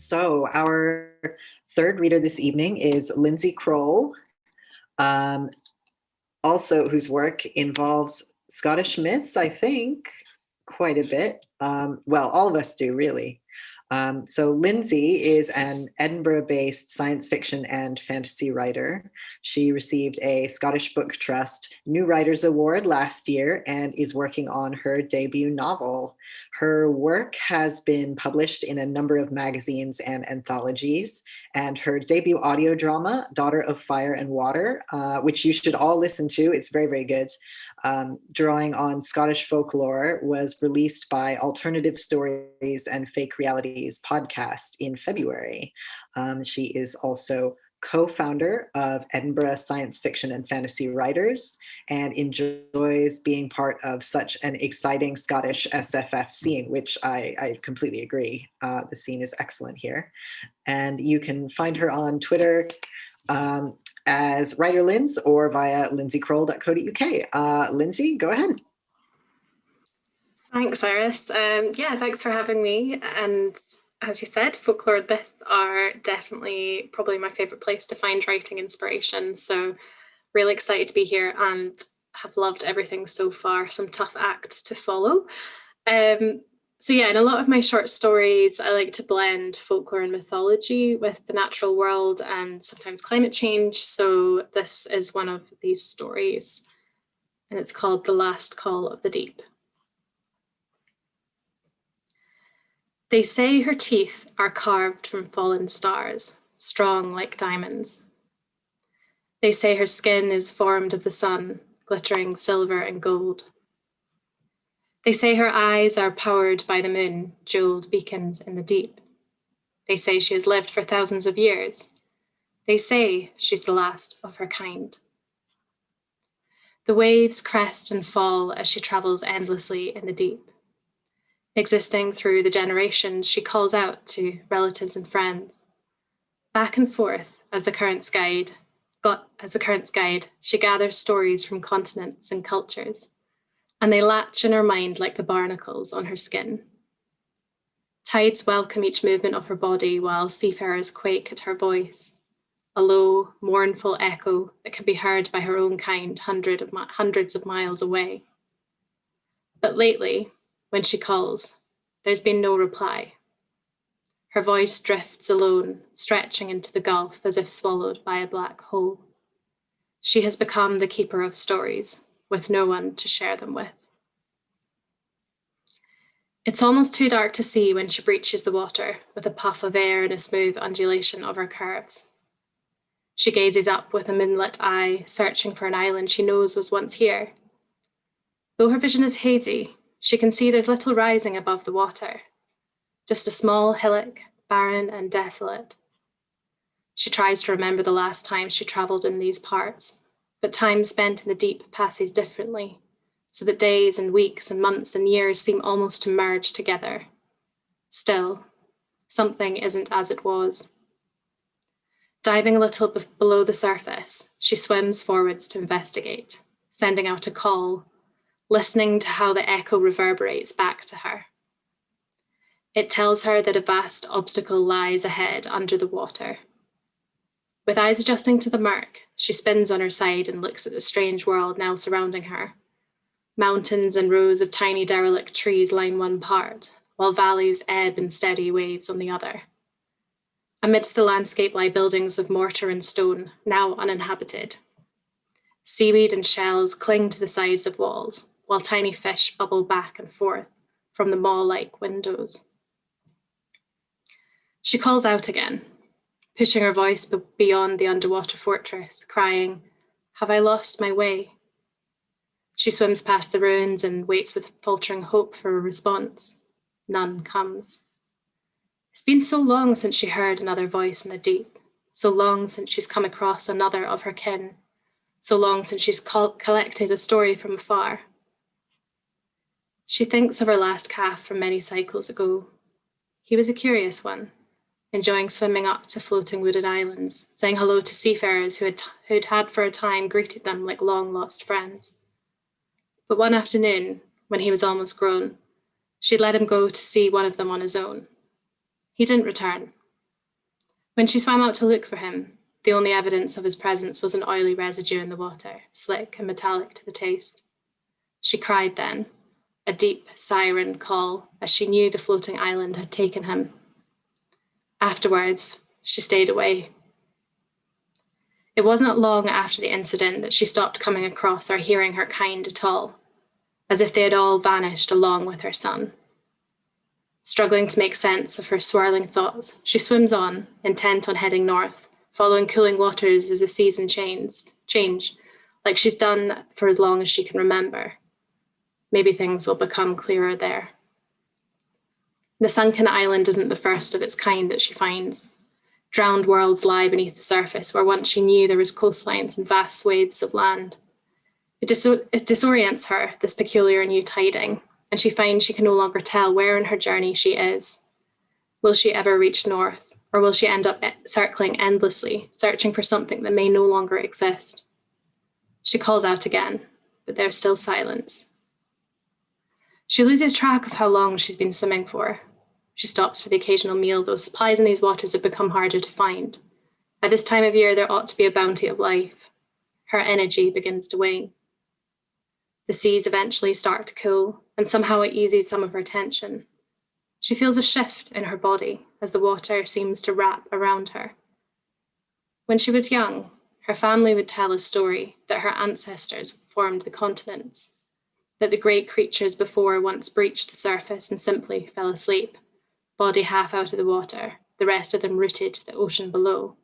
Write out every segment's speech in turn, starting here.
So our third reader this evening is Lyndsey Croal, um, also whose work involves Scottish myths, I think, quite a bit. Well, all of us do, really. So Lyndsey is an Edinburgh-based science fiction and fantasy writer. She received a Scottish Book Trust New Writers Award last year and is working on her debut novel. Her work has been published in a number of magazines and anthologies, and her debut audio drama, Daughter of Fire and Water, which you should all listen to, it's very, very good, drawing on Scottish folklore, was released by Alternative Stories and Fake Realities podcast in February. She is also co-founder of Edinburgh Science Fiction and Fantasy Writers and enjoys being part of such an exciting Scottish SFF scene, which I completely agree. The scene is excellent here. And you can find her on Twitter as Writer Linds or via lyndseycroal.co.uk. Lyndsey, go ahead. Thanks, Eris. Yeah, thanks for having me. And as you said, folklore myths are definitely probably my favourite place to find writing inspiration. So really excited to be here and have loved everything so far. Some tough acts to follow. So yeah, in a lot of my short stories, I like to blend folklore and mythology with the natural world and sometimes climate change. So this is one of these stories, and it's called The Last Call of the Deep. They say her teeth are carved from fallen stars, strong like diamonds. They say her skin is formed of the sun, glittering silver and gold. They say her eyes are powered by the moon, jeweled beacons in the deep. They say she has lived for thousands of years. They say she's the last of her kind. The waves crest and fall as she travels endlessly in the deep. Existing through the generations, she calls out to relatives and friends. Back and forth as the currents guide, she gathers stories from continents and cultures, and they latch in her mind like the barnacles on her skin. Tides welcome each movement of her body while seafarers quake at her voice, a low, mournful echo that can be heard by her own kind hundreds of miles away. But lately, when she calls, there's been no reply. Her voice drifts alone, stretching into the gulf as if swallowed by a black hole. She has become the keeper of stories, with no one to share them with. It's almost too dark to see when she breaches the water, with a puff of air and a smooth undulation of her curves. She gazes up with a moonlit eye, searching for an island she knows was once here. Though her vision is hazy, she can see there's little rising above the water, just a small hillock, barren and desolate. She tries to remember the last time she travelled in these parts, but time spent in the deep passes differently, so that days and weeks and months and years seem almost to merge together. Still, something isn't as it was. Diving a little below the surface, she swims forwards to investigate, sending out a call, listening to how the echo reverberates back to her. It tells her that a vast obstacle lies ahead under the water. With eyes adjusting to the murk, she spins on her side and looks at the strange world now surrounding her. Mountains and rows of tiny derelict trees line one part, while valleys ebb in steady waves on the other. Amidst the landscape lie buildings of mortar and stone, now uninhabited. Seaweed and shells cling to the sides of walls, while tiny fish bubble back and forth from the maw-like windows. She calls out again, pushing her voice beyond the underwater fortress, crying, "Have I lost my way?" She swims past the ruins and waits with faltering hope for a response. None comes. It's been so long since she heard another voice in the deep, so long since she's come across another of her kin, so long since she's collected a story from afar. She thinks of her last calf from many cycles ago. He was a curious one, enjoying swimming up to floating wooded islands, saying hello to seafarers who'd had for a time greeted them like long-lost friends. But one afternoon, when he was almost grown, she'd let him go to see one of them on his own. He didn't return, When she swam out to look for him, the only evidence of his presence was an oily residue in the water, slick and metallic to the taste. She cried then, a deep siren call, as she knew the floating island had taken him. Afterwards, she stayed away. It wasn't long after the incident that she stopped coming across or hearing her kind at all, as if they had all vanished along with her son. Struggling to make sense of her swirling thoughts, she swims on, intent on heading north, following cooling waters as the season change, like she's done for as long as she can remember. Maybe things will become clearer there. The sunken island isn't the first of its kind that she finds. Drowned worlds lie beneath the surface where once she knew there was coastlines and vast swathes of land. It disorients her, this peculiar new tiding, and she finds she can no longer tell where in her journey she is. Will she ever reach north, or will she end up circling endlessly, searching for something that may no longer exist? She calls out again, but there's still silence. She loses track of how long she's been swimming for. She stops for the occasional meal, though supplies in these waters have become harder to find. At this time of year, there ought to be a bounty of life. Her energy begins to wane. The seas eventually start to cool, and somehow it eases some of her tension. She feels a shift in her body as the water seems to wrap around her. When she was young, her family would tell a story that her ancestors formed the continents, that the great creatures before once breached the surface and simply fell asleep, body half out of the water, the rest of them rooted to the ocean below.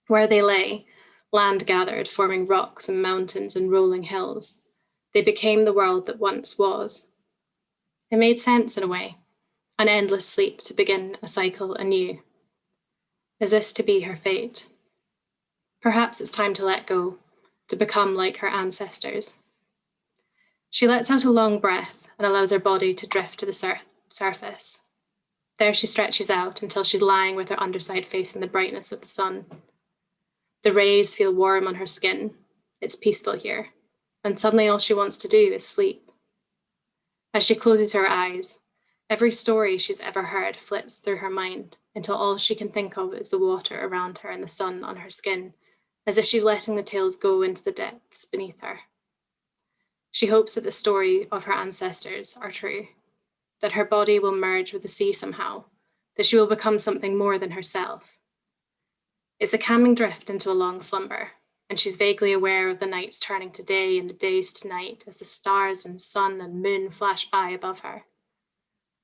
Where they lay, land gathered, forming rocks and mountains and rolling hills. They became the world that once was. It made sense in a way, an endless sleep to begin a cycle anew. Is this to be her fate? Perhaps it's time to let go, to become like her ancestors. She lets out a long breath and allows her body to drift to the surface. There she stretches out until she's lying with her underside facing the brightness of the sun. The rays feel warm on her skin. It's peaceful here, and suddenly all she wants to do is sleep. As she closes her eyes, every story she's ever heard flits through her mind until all she can think of is the water around her and the sun on her skin, as if she's letting the tales go into the depths beneath her. She hopes that the story of her ancestors are true, that her body will merge with the sea somehow, that she will become something more than herself. It's a calming drift into a long slumber, and she's vaguely aware of the nights turning to day and the days to night as the stars and sun and moon flash by above her.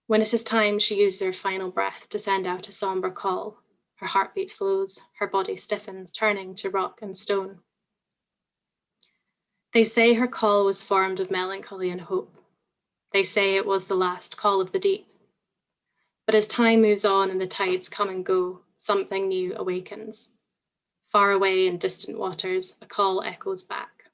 When it is time, she uses her final breath to send out a somber call. Her heartbeat slows, her body stiffens, turning to rock and stone. They say her call was formed of melancholy and hope. They say it was the last call of the deep. But as time moves on and the tides come and go, something new awakens. Far away in distant waters, a call echoes back.